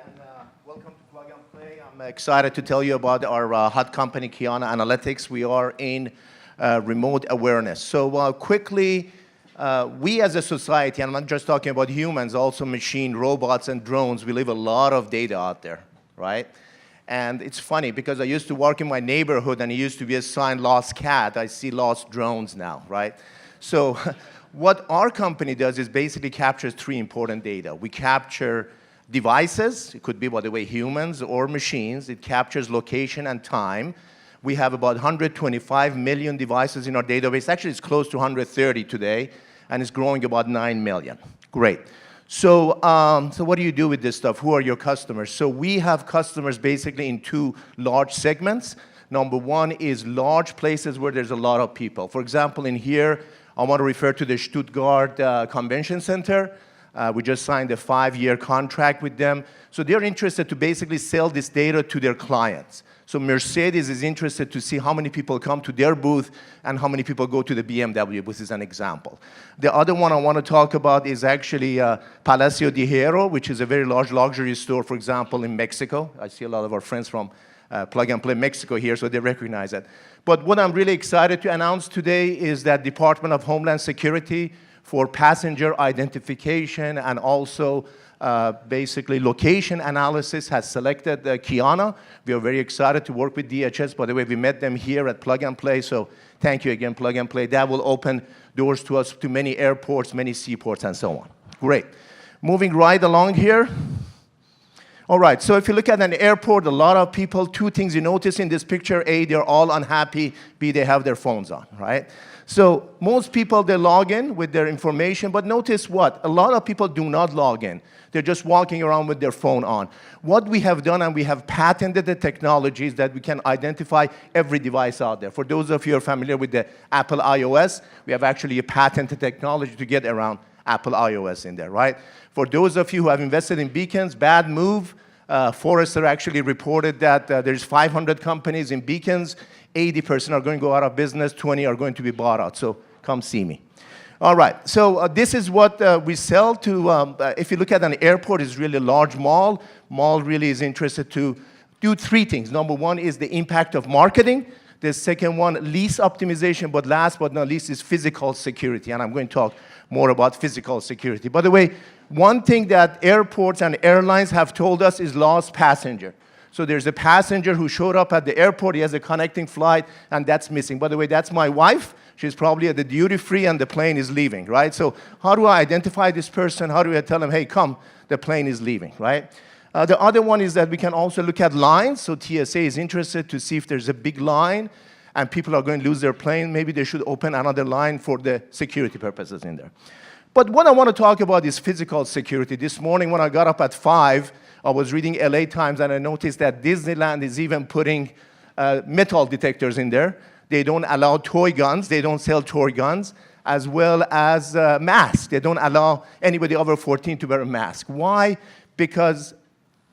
and welcome to Plug and Play. I'm excited to tell you about our hot company, Kiana Analytics. We are in remote awareness. So quickly, we as a society, and I'm not just talking about humans, also machine, robots, and drones, we leave a lot of data out there, right? And it's funny because I used to work in my neighborhood and it used to be a sign lost cat. I see lost drones now, right? So what our company does is basically captures three important data. We capture devices, it could be, by the way, humans or machines. It captures location and time. We have about 125 million devices in our database. Actually, it's close to 130 today, and it's growing about 9 million. Great. So what do you do with this stuff? Who are your customers? So we have customers basically in two large segments. Number one is large places where there's a lot of people. For example, in here, I want to refer to the Stuttgart Convention Center. We just signed a 5-year contract with them. So they're interested to basically sell this data to their clients. So Mercedes is interested to see how many people come to their booth and how many people go to the BMW booth, is an example. The other one I want to talk about is actually Palacio de Hierro, which is a very large luxury store, for example, in Mexico. I see a lot of our friends from Plug and Play Mexico here, so they recognize that. But what I'm really excited to announce today is that Department of Homeland Security for passenger identification and also basically location analysis has selected Kiana. We are very excited to work with DHS. By the way, we met them here at Plug and Play, so thank you again, Plug and Play. That will open doors to us to many airports, many seaports, and so on. Great. Moving right along here. All right, so if you look at an airport, a lot of people, two things you notice in this picture: A, they're all unhappy; B, they have their phones on, right? So most people, they log in with their information, but notice what? A lot of people do not log in. They're just walking around with their phone on. What we have done, and we have patented the technologies that we can identify every device out there. For those of you who are familiar with the Apple iOS, we have actually a patented technology to get around Apple iOS in there, right? For those of you who have invested in beacons, bad move. Forrester actually reported that there's 500 companies in beacons. 80% are going to go out of business. 20 are going to be bought out. So come see me. All right. So this is what we sell to. If you look at an airport, it's really a large mall. Mall really is interested to do three things. Number one is the impact of marketing. The second one, lease optimization. But last but not least is physical security. And I'm going to talk more about physical security. By the way, one thing that airports and airlines have told us is lost passenger. So there's a passenger who showed up at the airport, he has a connecting flight, and that's missing. By the way, that's my wife. She's probably at the duty-free and the plane is leaving, right? So how do I identify this person? How do I tell them, hey, come, the plane is leaving, right? The other one is that we can also look at lines. So TSA is interested to see if there's a big line and people are going to lose their plane. Maybe they should open another line for the security purposes in there. But what I want to talk about is physical security. This morning when I got up at 5, I was reading LA Times and I noticed that Disneyland is even putting metal detectors in there. They don't allow toy guns. They don't sell toy guns, as well as masks. They don't allow anybody over 14 to wear a mask. Why? Because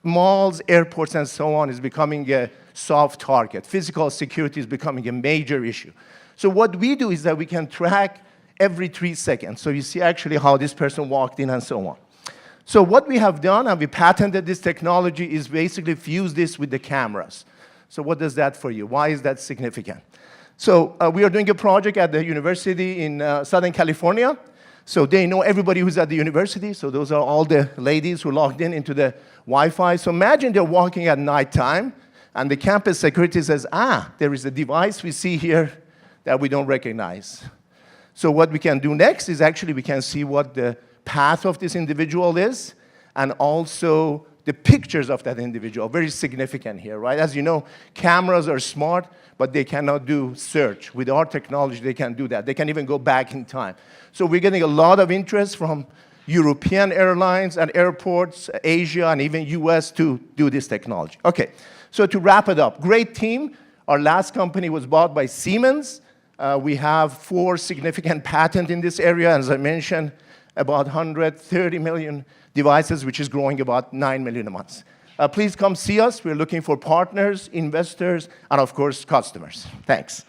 malls, airports, and so on is becoming a soft target. Physical security is becoming a major issue. So what we do is that we can track every 3 seconds. So you see actually how this person walked in and so on. So what we have done, and we patented this technology, is basically fuse this with the cameras. So what does that for you? Why is that significant? So we are doing a project at the university in Southern California. So they know everybody who's at the university. So those are all the ladies who logged in into the Wi-Fi. So imagine they're walking at nighttime, and the campus security says, there is a device we see here that we don't recognize. So what we can do next is actually we can see what the path of this individual is, and also the pictures of that individual. Very significant here, right? As you know, cameras are smart, but they cannot do search. With our technology, they can do that. They can even go back in time. So we're getting a lot of interest from European airlines and airports, Asia, and even US to do this technology. Okay, so to wrap it up, great team. Our last company was bought by Siemens. We have 4 significant patents in this area. As I mentioned, about 130 million devices, which is growing about 9 million a month. Please come see us. We're looking for partners, investors, and of course, customers. Thanks.